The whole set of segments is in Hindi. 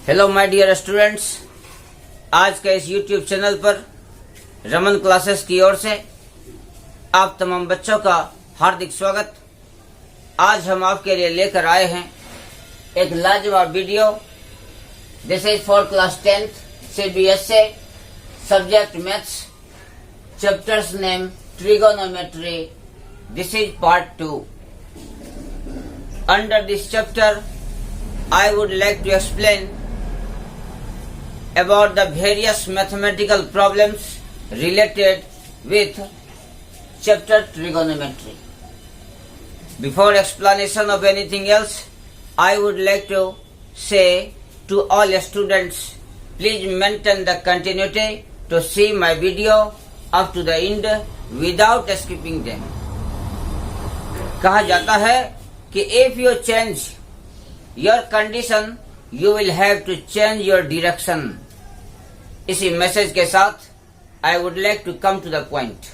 हेलो माय डियर स्टूडेंट्स, आज के इस यूट्यूब चैनल पर रमन क्लासेस की ओर से आप तमाम बच्चों का हार्दिक स्वागत। आज हम आपके लिए लेकर आए हैं एक लाजवाब video. This is for class 10th CBSE, subject maths, chapters name trigonometry. This is part 2। Under this chapter I would like to explain about the various mathematical problems related with chapter trigonometry. Before explanation of anything else, I would like to say to all students, please maintain the continuity to see my video up to the end without skipping them. कहा जाता है कि if you change your condition, you will have to change your direction. इसी मैसेज के साथ I would like to come to the point.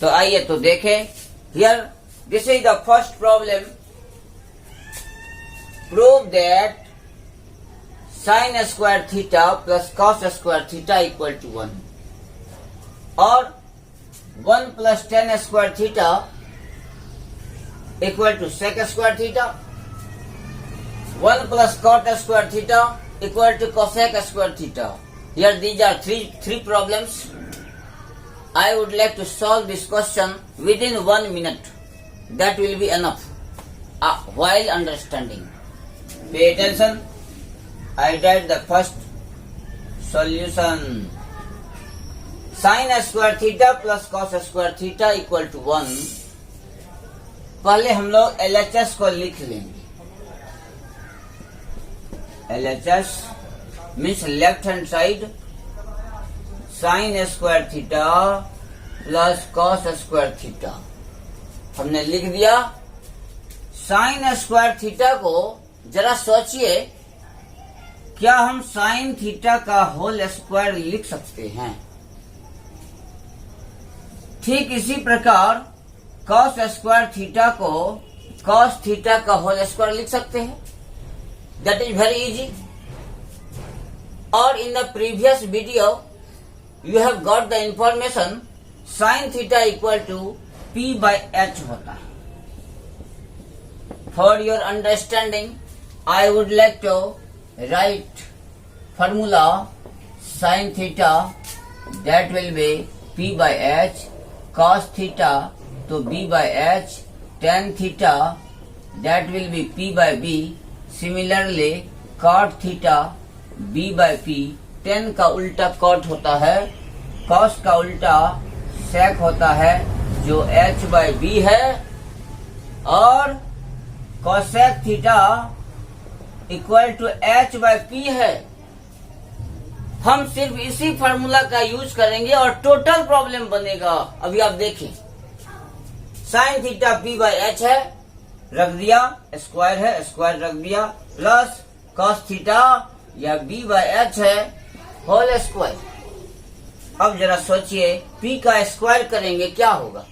तो आइए तो देखें। Here, this is the first problem. Prove that sin square theta plus cos square theta equal to 1. और 1 plus tan square theta equal to sec square theta. 1 plus cot square theta equal to cosec square theta. Here these are three problems. I would like to solve this question within 1 minute. That will be enough while understanding. Pay attention. I write the first solution. Sin square theta plus cos square theta equal to 1. पहले हम लोग LHS को लिख लेंगे। LHS means left hand side sin square theta plus cos square theta। हमने लिख दिया। sin square theta को जरा सोचिए, क्या हम sin थीटा का होल स्क्वायर लिख सकते हैं? ठीक इसी प्रकार cos स्क्वायर थीटा को cos थीटा का होल स्क्वायर लिख सकते हैं। That is very easy. Or in the previous video, you have got the information sin theta equal to P by H होता है। For your understanding, I would like to write formula sin theta that will be P by H, cos theta to B by H, tan theta that will be P by B. Similarly cot theta b by p, tan का उल्टा cot होता है, cos का उल्टा sec होता है जो h बाय b है, और cosec theta equal to h by p है। हम सिर्फ इसी फार्मूला का यूज करेंगे और टोटल प्रॉब्लम बनेगा। अभी आप देखें, sin theta p by h है, रख दिया, स्क्वायर है, स्क्वायर रख दिया, प्लस cos थीटा या b बाय h है होल स्क्वायर। अब जरा सोचिए, p का स्क्वायर करेंगे क्या होगा?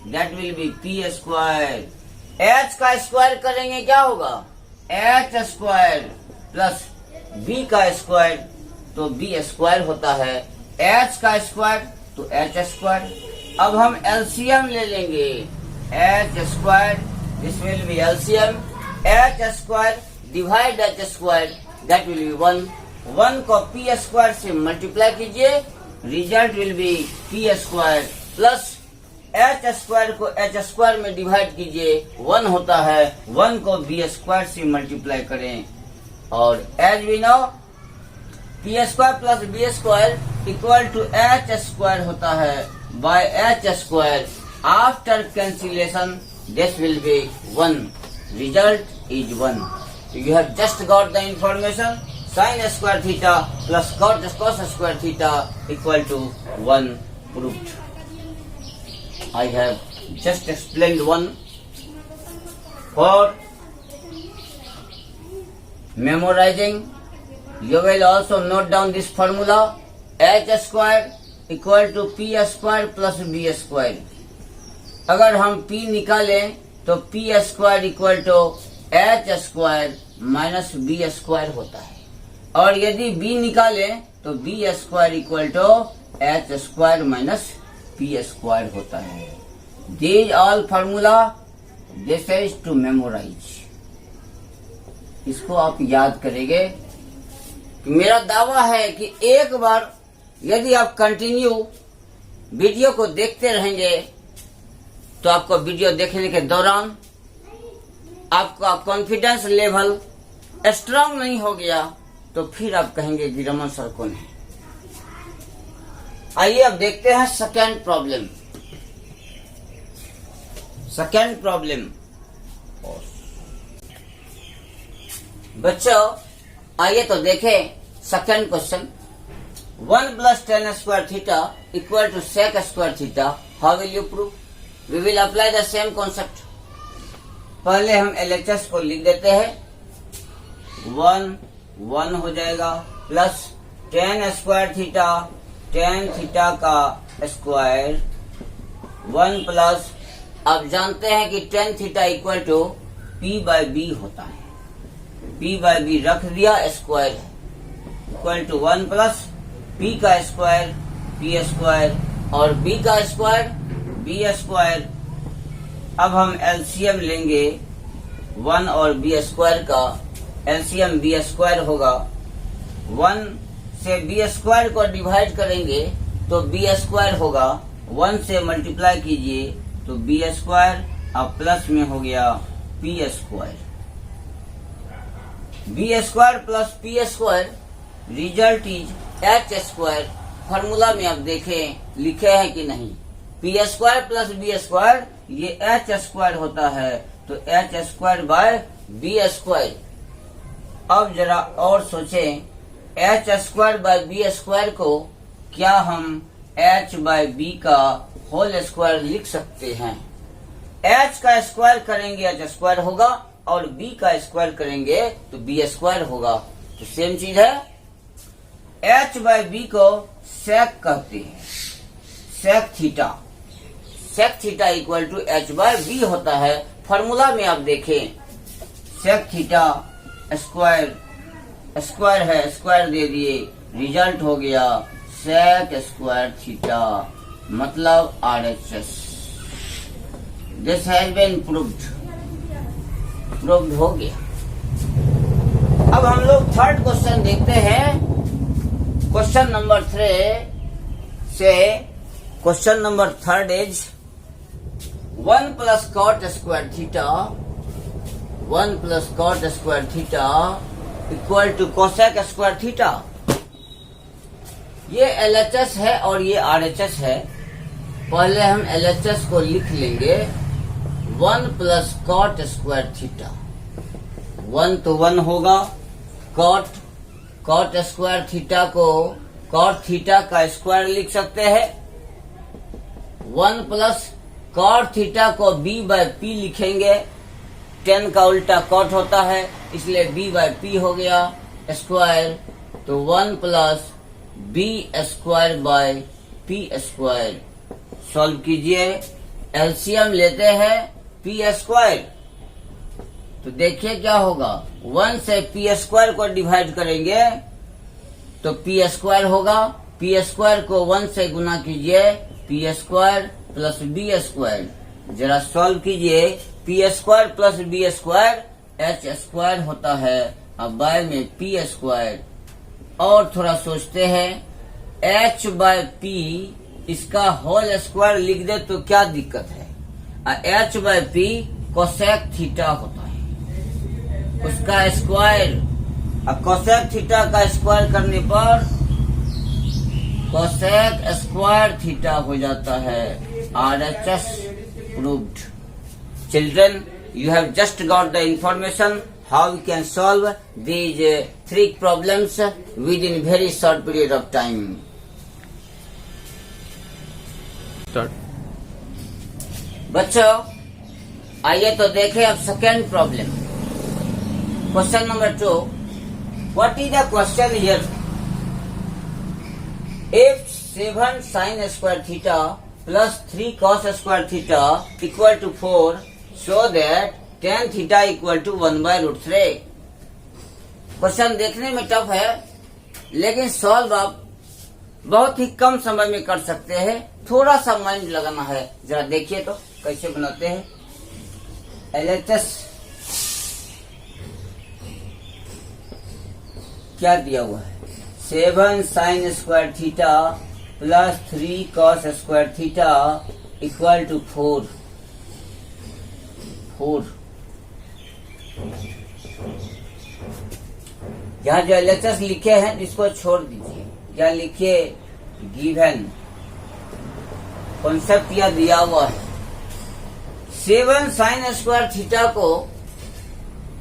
That will be p square. h का स्क्वायर करेंगे क्या होगा? h स्क्वायर प्लस b का स्क्वायर तो b स्क्वायर होता है, h का स्क्वायर तो h स्क्वायर। अब हम एलसीएम ले लेंगे, h square, this will be LCM, h square divide h square, that will be 1। 1 को p स्क्वायर से मल्टीप्लाई कीजिए, result will be p square, plus h square को h स्क्वायर में डिवाइड कीजिए, 1 होता है। 1 को b स्क्वायर से मल्टीप्लाई करें, और as we know p square plus b square equal to h square होता है by h square. After cancellation this will be 1. Result is 1. So you have just got the information sin square theta plus cos square theta equal to 1 proved. I have just explained one. For memorizing, you will also note down this formula h square equal to p square plus b square। अगर हम p निकालें तो p square equal to h square minus b square होता है। और यदि b निकाले तो B square equal to H square minus P square होता है। These all formula this is to memorise. इसको आप याद करेंगे। मेरा दावा है कि एक बार यदि आप कंटिन्यू वीडियो को देखते रहेंगे तो आपको वीडियो देखने के दौरान आपका कॉन्फिडेंस लेवल स्ट्रांग नहीं हो गया तो फिर आप कहेंगे कि रमन सर कौन है। आइए अब देखते हैं सेकेंड प्रॉब्लम। सेकेंड प्रॉब्लम बच्चों, आइए तो देखें second question. 1 plus tan square theta equal to sec square theta. How will you prove? We will apply the same concept. पहले हम LHS को लिख देते हैं। 1 हो जाएगा plus tan square theta, tan theta का स्क्वायर 1 प्लस, अब जानते हैं कि tan theta equal to p/b होता है। p/b रख दिया, स्क्वायर है इक्वल टू 1 प्लस p का स्क्वायर p स्क्वायर और b का स्क्वायर b स्क्वायर। अब हम एलसीएम लेंगे 1 और b स्क्वायर का। एलसीएम b स्क्वायर होगा। 1 से b स्क्वायर को डिवाइड करेंगे तो b स्क्वायर होगा। 1 से मल्टीप्लाई कीजिए तो b स्क्वायर, अब प्लस में हो गया p square. b square plus p square result is H square. Formula में आप देखें लिखे हैं कि नहीं, P square plus B square ये एच स्क्वायर होता है, तो H square by B square. अब जरा और सोचें, H square by B square को क्या हम एच बाय बी का होल स्क्वायर लिख सकते हैं? एच का स्क्वायर करेंगे एच स्क्वायर होगा और बी का स्क्वायर करेंगे तो बी स्क्वायर होगा। तो सेम चीज है। एच बाय बी को सेक कहते हैं, sec theta. Sec theta equal to H by B होता है। फॉर्मूला में आप देखें, सेक थीटा स्क्वायर, स्क्वायर है स्क्वायर दे दिए, रिजल्ट हो गया सेक स्क्वायर थीटा, मतलब RHS। This has been proved हो गया। अब हम लोग थर्ड क्वेश्चन देखते हैं। क्वेश्चन नंबर 3 से question number 3 is 1 plus cot square theta, 1 plus cot square theta equal to cosec square theta। ये LHS है और ये RHS है। पहले हम LHS को लिख लेंगे 1 plus cot square theta। 1 तो 1 होगा, कॉट स्क्वायर थीटा को कॉट थीटा का स्क्वायर लिख सकते हैं। 1 प्लस कॉट थीटा को b बाय p लिखेंगे। 10 का उल्टा कॉट होता है, इसलिए b बाय p हो गया स्क्वायर। तो 1 plus b square by p square. Solve कीजिए, एलसीएम लेते हैं p स्क्वायर, तो देखिए क्या होगा। 1 से पी स्क्वायर को डिवाइड करेंगे तो पी स्क्वायर होगा। पी स्क्वायर को 1 से गुना कीजिए, P square plus B square. जरा सॉल्व कीजिए, P square plus B square H square होता है, अब बाय में पी स्क्वायर। और थोड़ा सोचते हैं, एच बाय पी इसका होल स्क्वायर लिख दे तो क्या दिक्कत है। H by P cosec theta होता है, उसका स्क्वायर। अब कोसेक थीटा का स्क्वायर करने पर कोसेक स्क्वायर थीटा हो जाता है। RHS proved. Children, you have just got the information how we can solve these 3 problems within very short period of time. Start. बच्चों, आइए तो देखें अब second problem. Question number 2, what is the question here? If 7 sin square theta plus 3 cos square theta equal to 4, so that tan theta equal to 1 by root 3. Question देखने में टफ है, लेकिन सॉल्व आप बहुत ही कम समय में कर सकते हैं। थोड़ा सा माइंड लगाना है। जरा देखिए तो कैसे बनाते हैं। LHS क्या दिया हुआ है? 7 sin square theta plus 3 cos square theta equal to 4। यहाँ जो LHS लिखे हैं इसको छोड़ दीजिए। क्या लिखिए? गिवन कॉन्सेप्ट यह दिया हुआ है। 7 sin स्क्वायर थीटा को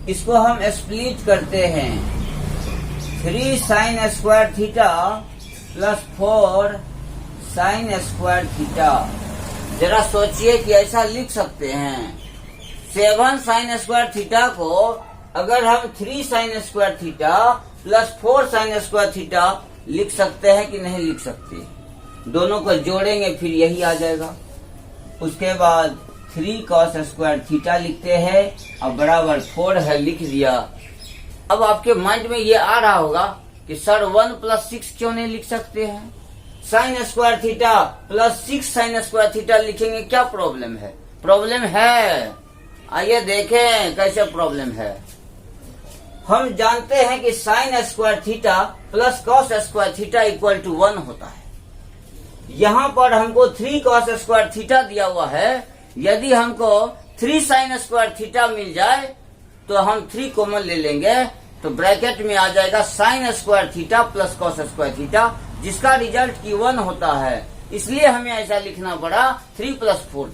इसको हम स्प्लिट करते हैं। 3 sin square theta plus 4 sin square theta. जरा सोचिए कि ऐसा लिख सकते हैं। 7 sin स्क्वायर थीटा को अगर हम 3 sin square theta plus 4 sin square theta लिख सकते हैं कि नहीं लिख सकते? दोनों को जोड़ेंगे फिर यही आ जाएगा। उसके बाद 3 cos स्क्वायर थीटा लिखते हैं और बराबर 4 है, लिख दिया। अब आपके माइंड में ये आ रहा होगा कि सर 1 + 6 क्यों नहीं लिख सकते हैं? sin square theta plus 6 sin square theta लिखेंगे, क्या प्रॉब्लम है? प्रॉब्लम है। आइए देखें कैसे प्रॉब्लम है। हम जानते हैं कि sin square theta plus cos square theta equal to 1 होता है। यहाँ पर हमको 3 cos स्क्वायर थीटा दिया हुआ है। यदि हमको 3 sin स्क्वायर थीटा मिल जाए तो हम 3 कॉमन ले लेंगे, तो ब्रैकेट में आ जाएगा sin square theta plus cos square theta, जिसका रिजल्ट की 1 होता है। इसलिए हमें ऐसा लिखना पड़ा 3 + 4।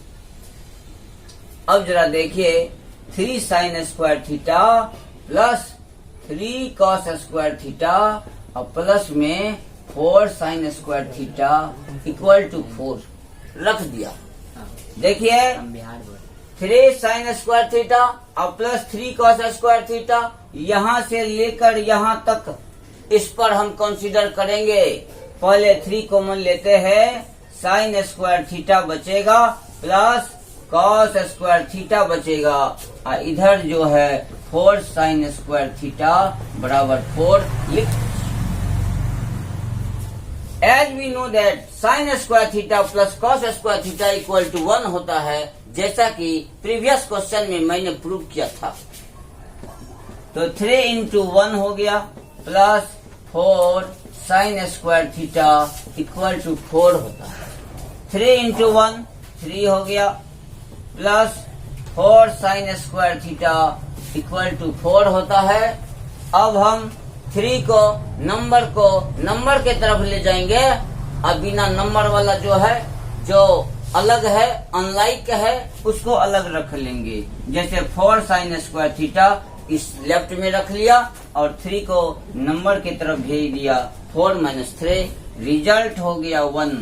अब जरा देखिए, 3 sin square theta plus 3 cos square theta और प्लस में 4 sin square theta equal to 4 रख दिया। देखिए 3 sin स्क्वायर थीटा और प्लस 3 cos स्क्वायर थीटा, यहाँ से लेकर यहाँ तक इस पर हम कंसीडर करेंगे। पहले 3 कॉमन लेते हैं, sin स्क्वायर थीटा बचेगा प्लस cos स्क्वायर थीटा बचेगा और इधर जो है 4 sin स्क्वायर थीटा बराबर 4 लिख। As we know that sin square theta plus cos square theta equal to 1 होता है, जैसा कि प्रीवियस क्वेश्चन में मैंने प्रूव किया था। तो 3 × 1 हो गया plus 4 sin square theta equal to 4 होता है। 3 × 1 3 हो गया plus 4 sin square theta equal to 4 होता है। अब हम 3 को नंबर के तरफ ले जाएंगे। अब बिना नंबर वाला जो है, जो अलग है, अनलाइक है, उसको अलग रख लेंगे। जैसे 4 sin स्क्वायर थीटा इस लेफ्ट में रख लिया और 3 को नंबर की तरफ भेज दिया। 4 - 3 रिजल्ट हो गया 1।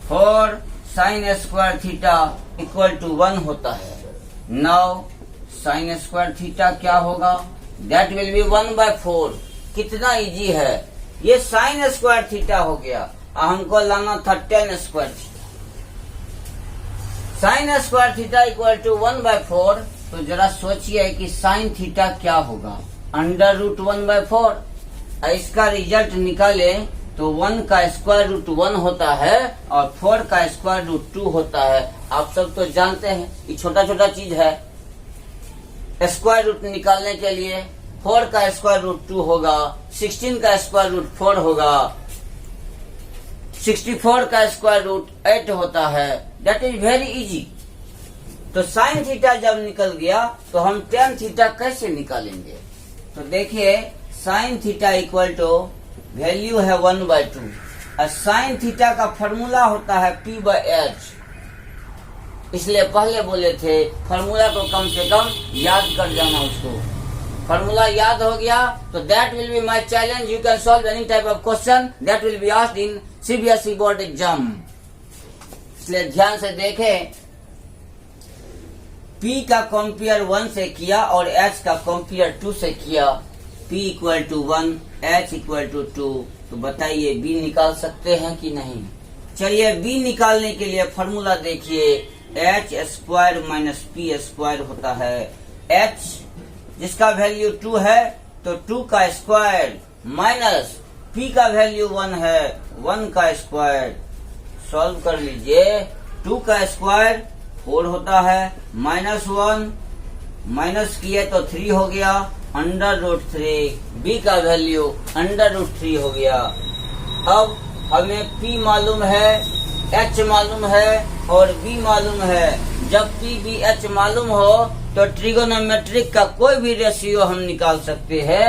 4 sin square theta equal to 1 होता है। नाउ sin स्क्वायर थीटा क्या होगा? That will be 1/4। कितना इजी है। ये sin स्क्वायर थीटा हो गया। हमको लाना था tan square theta. sin square theta equal to 1/4। तो जरा सोचिए कि sin थीटा क्या होगा? √1/4। इसका रिजल्ट निकाले तो 1 का स्क्वायर रूट 1 होता है और 4 का स्क्वायर रूट 2 होता है। आप सब तो जानते हैं ये छोटा छोटा चीज है। स्क्वायर रूट निकालने के लिए 4 का स्क्वायर रूट 2 होगा, 16 का स्क्वायर रूट 4 होगा, 64 का स्क्वायर रूट 8 होता है। That is very easy. तो साइन थीटा जब निकल गया तो हम टेन थीटा कैसे निकालेंगे? तो देखिए sine theta equal to value है 1/2 और साइन थीटा का फॉर्मूला होता है P/H। इसलिए पहले बोले थे फॉर्मूला को कम से कम याद कर जाना। उसको फॉर्मूला याद हो गया तो that will be my challenge. You can solve any type of question that will be asked in CBSE board exam. इसलिए ध्यान से देखें, P का कंपेयर 1 से किया और H का कंपेयर 2 से किया। P equal to 1, H equal to 2। तो बताइए B निकाल सकते हैं कि नहीं? चलिए B निकालने के लिए फॉर्मूला देखिए, H² - P² होता है। H जिसका वैल्यू 2 है तो 2 का स्क्वायर माइनस p का वैल्यू 1 है, 1 का स्क्वायर। सॉल्व कर लीजिए। 2 का स्क्वायर 4 होता है, माइनस 1 माइनस किए तो 3 हो गया, √3। b का वैल्यू √3 हो गया। अब हमें p मालूम है, h मालूम है और b मालूम है। जब p b h मालूम हो तो ट्रिगोनोमेट्रिक का कोई भी रेशियो हम निकाल सकते हैं।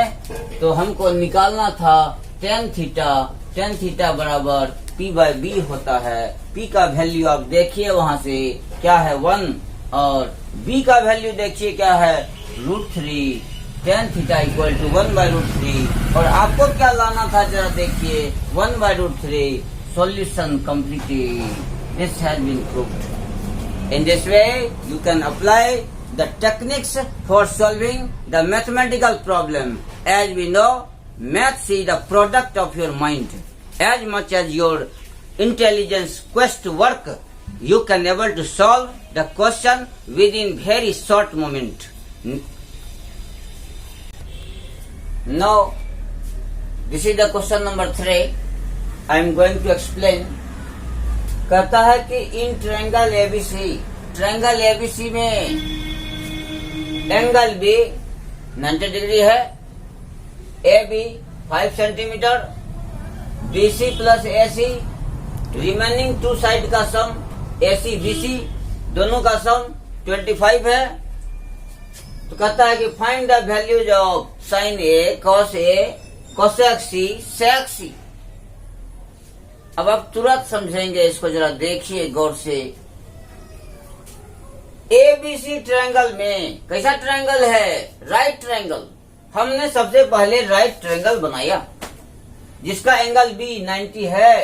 तो हमको निकालना था tan थीटा बराबर p/b होता है। p का वैल्यू आप देखिए वहां से क्या है 1 और b का वैल्यू देखिए क्या है √3। tan थीटा इक्वल टू 1/√3 और आपको क्या लाना था जरा देखिए 1/√3। Solution completed. This has been proved. In this way, you can apply the techniques for solving the mathematical problem. As we know, maths is the product of your mind. As much as your intelligence quest work, you can able to solve the question within very short moment. Now, this is the question number 3. I am going to explain. कहता है कि इन ट्रायंगल एबीसी में एंगल बी 90 डिग्री है, A B 5 centimetre, BC plus AC remaining 2 side का सम एसी बीसी दोनों का सम 25 है। तो कहता है कि find the values of sine A, cosec C, sec C. अब आप तुरंत समझेंगे, इसको जरा देखिए गौर से। एबीसी ट्रायंगल में कैसा ट्रायंगल है? Right triangle. हमने सबसे पहले राइट ट्रायंगल बनाया जिसका एंगल बी 90 है।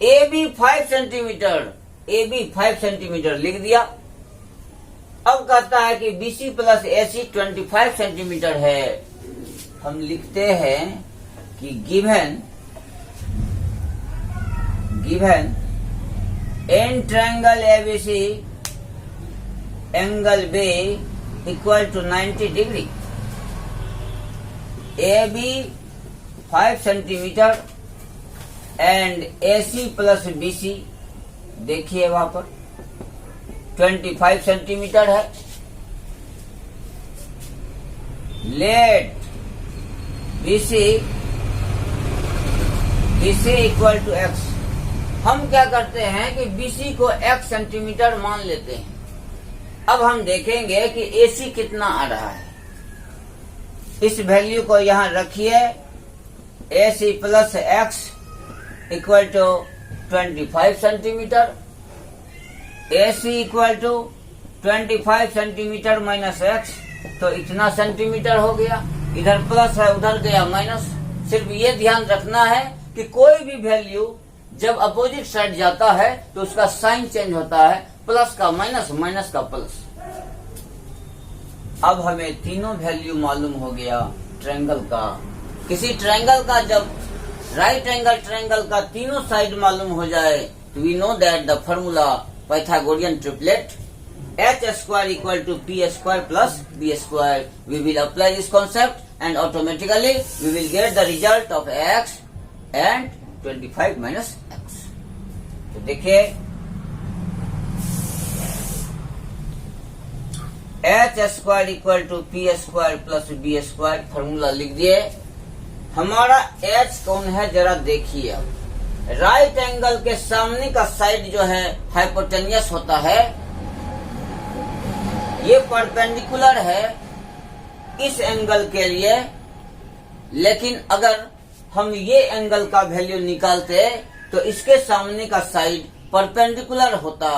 ए बी 5 सेंटीमीटर लिख दिया। अब कहता है कि बीसी प्लस एसी 25 सेंटीमीटर है। हम लिखते हैं कि given in triangle ABC angle B equal to 90 degree, AB 5 centimeter and AC plus BC देखिए वहां पर 25 सेंटीमीटर है। Let BC equal to x। हम क्या करते हैं कि BC को x सेंटीमीटर मान लेते हैं। अब हम देखेंगे कि AC कितना आ रहा है। इस वैल्यू को यहां रखिए। AC plus x equal to 25 centimetre. AC equal to 25 centimetre minus x, तो इतना सेंटीमीटर हो गया। इधर प्लस है, उधर गया माइनस। सिर्फ ये ध्यान रखना है कि कोई भी वैल्यू जब अपोजिट साइड जाता है तो उसका साइन चेंज होता है, प्लस का माइनस, माइनस का प्लस। अब हमें तीनों वैल्यू मालूम हो गया ट्रायंगल का। किसी ट्रायंगल का जब राइट एंगल ट्रायंगल का तीनों साइड मालूम हो जाए तो we know that the formula Pythagorean triplet h square equal to p square plus b square. We will apply this concept and automatically we will get the result of x and 25 minus x. तो देखिए h square equal to P square plus B square formula लिख दिए। हमारा h कौन है जरा देखिए। अब राइट एंगल के सामने का साइड जो है हाइपोटेनियस होता है, ये परपेंडिकुलर है इस एंगल के लिए। लेकिन अगर हम ये एंगल का वैल्यू निकालते तो इसके सामने का साइड परपेंडिकुलर होता।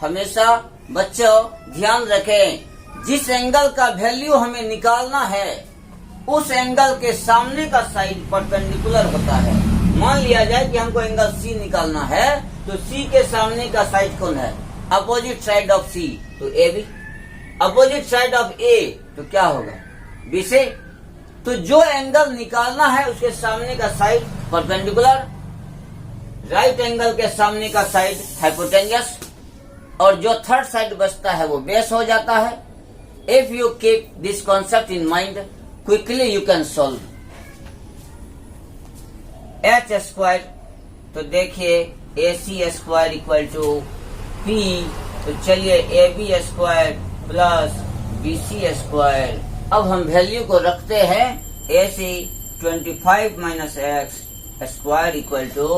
हमेशा बच्चों ध्यान रखें, जिस एंगल का वैल्यू हमें निकालना है उस एंगल के सामने का साइड परपेंडिकुलर होता है। मान लिया जाए कि हमको एंगल सी निकालना है, तो सी के सामने का साइड कौन है? अपोजिट साइड ऑफ सी, तो A B. Opposite side of A तो क्या होगा? बी से। तो जो एंगल निकालना है उसके सामने का साइड परपेंडिकुलर, राइट एंगल के सामने का साइड हाइपोटेनियस, और जो थर्ड साइड बचता है वो बेस हो जाता है। If you keep this concept in mind quickly you can solve. H square, तो देखिए A C square equal to P, तो चलिए A B square plus B C square. अब हम वैल्यू को रखते हैं A C 25 minus X square equal to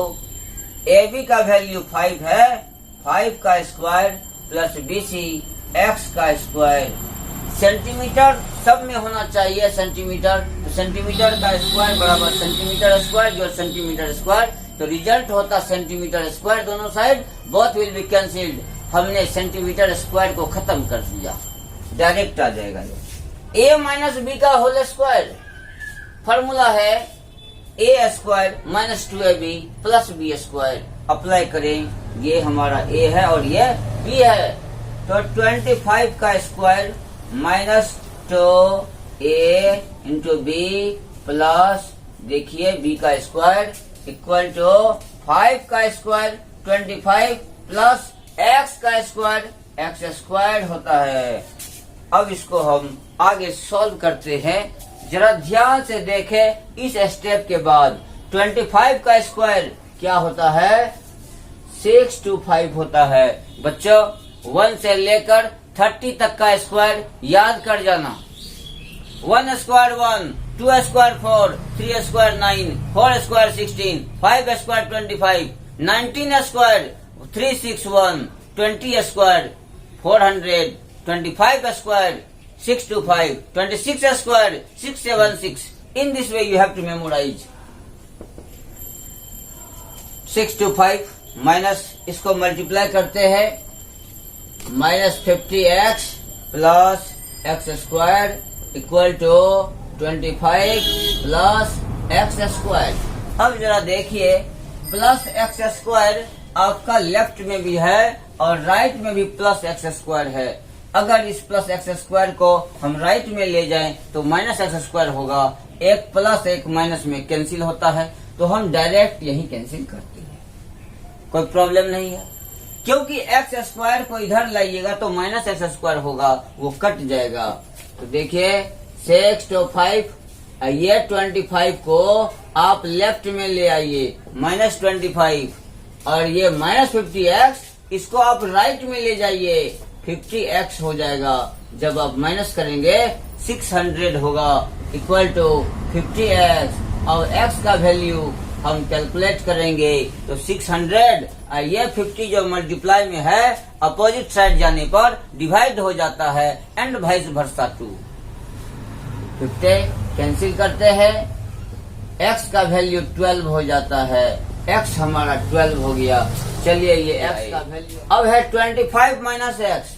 A B का वैल्यू 5 है, 5 का square plus B C X का स्क्वायर। सेंटीमीटर सब में होना चाहिए सेंटीमीटर, तो सेंटीमीटर का स्क्वायर बराबर सेंटीमीटर स्क्वायर जो सेंटीमीटर स्क्वायर, तो रिजल्ट होता सेंटीमीटर स्क्वायर दोनों side, both will be cancelled. हमने सेंटीमीटर स्क्वायर को खत्म कर दिया, डायरेक्ट आ जाएगा ए माइनस बी का होल स्क्वायर। फॉर्मूला है A square minus 2ab plus B square. Apply करें, ये हमारा ए है और ये बी है, तो 25 का square minus 2a into B plus देखिए बी का स्क्वायर इक्वल टू 5 का स्क्वायर 25 प्लस एक्स का स्क्वायर, एक्स स्क्वायर होता है। अब इसको हम आगे सॉल्व करते हैं, जरा ध्यान से देखें। इस स्टेप के बाद 25 का स्क्वायर क्या होता है, 625 होता है। बच्चों 1 से लेकर 30 तक का स्क्वायर याद कर जाना। 1 square 1, 2 square 4, 3 square 9, 4 square 16, 5 square 25, 19 square 361, 20 square 400, 25 square 625, 26 square 676. In this way you have to memorize. 625 minus इसको मल्टीप्लाई करते हैं, minus 50x plus X square equal to 25 plus X square. अब जरा देखिए प्लस एक्स स्क्वायर आपका लेफ्ट में भी है और राइट में भी प्लस एक्स स्क्वायर है। अगर इस प्लस एक्स स्क्वायर को हम राइट में ले जाएं तो माइनस एक्स स्क्वायर होगा, एक प्लस एक माइनस में कैंसिल होता है, तो हम डायरेक्ट यही कैंसिल करते हैं, कोई प्रॉब्लम नहीं है। क्योंकि एक्स स्क्वायर को इधर लाइएगा तो माइनस एक्स स्क्वायर होगा, वो कट जाएगा। तो देखिए 625, ये 25 को आप लेफ्ट में ले आइए माइनस 25, और ये माइनस 50x इसको आप राइट में ले जाइए 50x हो जाएगा। जब आप माइनस करेंगे 600 होगा इक्वल टू 50x, और x का वैल्यू हम कैलकुलेट करेंगे तो 600, ये 50 जो मल्टीप्लाई में है अपोजिट साइड जाने पर डिवाइड हो जाता है एंड वाइस वर्सा 2। 50 कैंसिल करते हैं, x का वैल्यू 12 हो जाता है, x हमारा 12 हो गया। चलिए ये x का वैल्यू अब है 25 माइनस एक्स।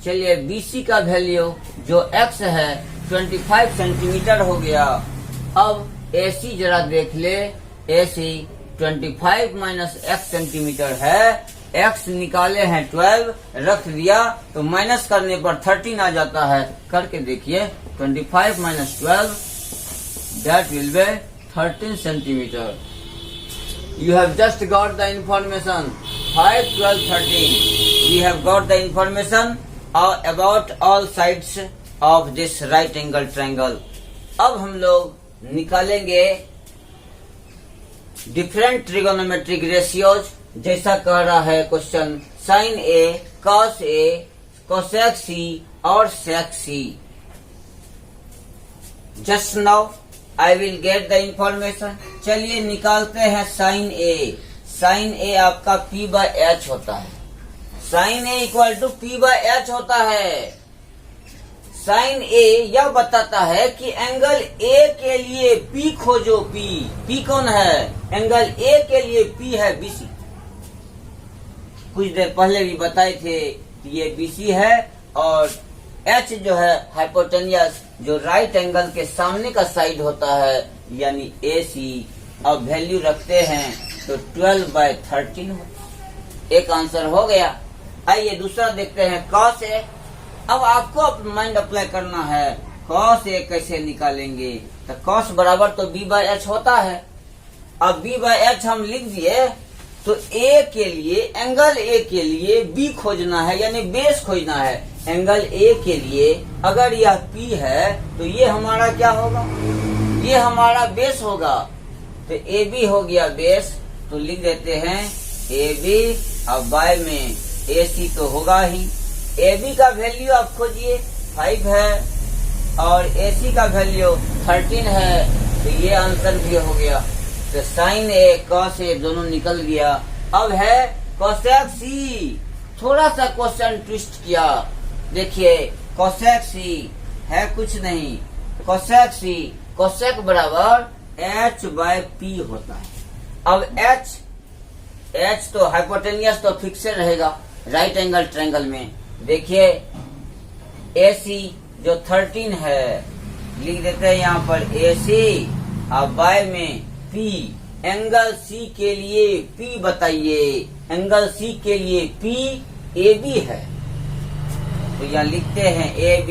चलिए BC का वैल्यू जो x है 25 सेंटीमीटर हो गया। अब AC जरा देख ले, AC 25 माइनस x सेंटीमीटर है, x निकाले हैं 12 रख दिया तो माइनस करने पर 13 आ जाता है। करके देखिए 25 minus 12 that will B 13 centimetre. You have just got the information 5, 12, 13. We have got the information about all sides of this right angle triangle. अब हम लोग निकालेंगे डिफरेंट ट्रिगोनोमेट्रिक रेशियोज, जैसा कह रहा है question, sine A, cos A, cosec C और sec C. Just now I will get the information. चलिए निकालते हैं साइन ए। साइन ए आपका P बाय एच होता है, sine A equal to P by H होता है। साइन ए यह बताता है कि एंगल ए के लिए P खोजो। P कौन है, एंगल ए के लिए P है BC। कुछ देर पहले भी बताए थे ये BC है, और H जो है हाइपोटेनियस जो राइट एंगल के सामने का साइड होता है यानी AC। अब वैल्यू रखते हैं तो 12 बाय 13 होता। एक आंसर हो गया। आइए दूसरा देखते हैं कॉस ए। अब आपको माइंड अप्लाई करना है, कॉस ए कैसे निकालेंगे, तो कॉस बराबर तो B बाय एच होता है। अब B बाय एच हम लिख दिए तो A के लिए, एंगल A के लिए B खोजना है यानी बेस खोजना है। एंगल ए के लिए अगर यह P है तो ये हमारा क्या होगा, ये हमारा बेस होगा। तो AB हो गया बेस, तो लिख देते हैं AB। अब बाय में AC तो होगा ही। AB का वैल्यू आप खोजिए 5 है और AC का वैल्यू 13 है, तो ये आंसर भी हो गया। तो साइन A कॉस A दोनों निकल गया। अब है कोसेक C। थोड़ा सा क्वेश्चन ट्विस्ट किया, देखिए कोसेक C है कुछ नहीं, कोसेक C कोसेक बराबर H/P होता है। अब H तो हाइपोटेनियस तो फिक्स रहेगा राइट एंगल ट्रायंगल में। देखिए AC जो 13 है लिख देते हैं यहाँ पर AC। अब बाय में P, एंगल C के लिए P बताइए, एंगल C के लिए P AB है, तो यहाँ लिखते हैं AB।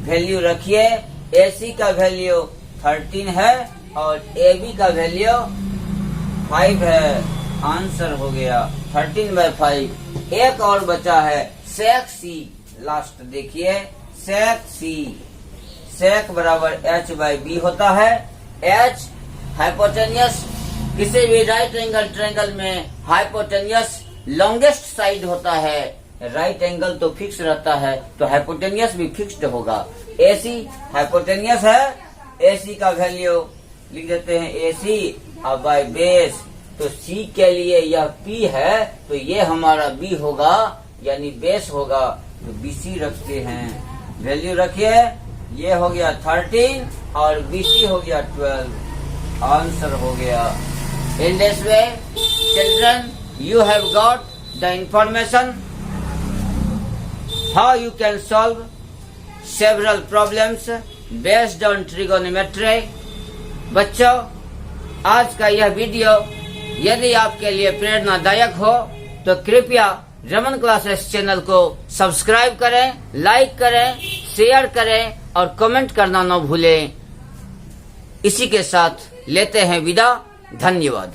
वैल्यू रखिए, AC का वैल्यू 13 है और AB का वैल्यू 5 है, आंसर हो गया 13/5। एक और बचा है सेक C। लास्ट देखिए सेक C, सेक बराबर H/B होता है। H हाइपोटेनियस, किसी भी राइट एंगल ट्रायंगल में हाइपोटेनियस लॉन्गेस्ट साइड होता है, राइट एंगल तो फिक्स रहता है, तो हाइपोटेनियस भी फिक्स्ड होगा। AC हाइपोटेनियस है, AC का वैल्यू लिख देते हैं AC। अब बाय बेस, तो C के लिए यह P है, तो ये हमारा B होगा यानी बेस होगा, तो BC रखते हैं। वैल्यू रखिए, ये हो गया 13 और BC हो गया 12, आंसर हो गया। In this way, children, you have got the information how you can solve several problems based on trigonometry। बच्चों, आज का यह वीडियो यदि आपके लिए प्रेरणादायक हो तो कृपया रमन क्लासेस चैनल को सब्सक्राइब करें, लाइक करें, शेयर करें और कमेंट करना न भूलें। इसी के साथ लेते हैं विदा। धन्यवाद।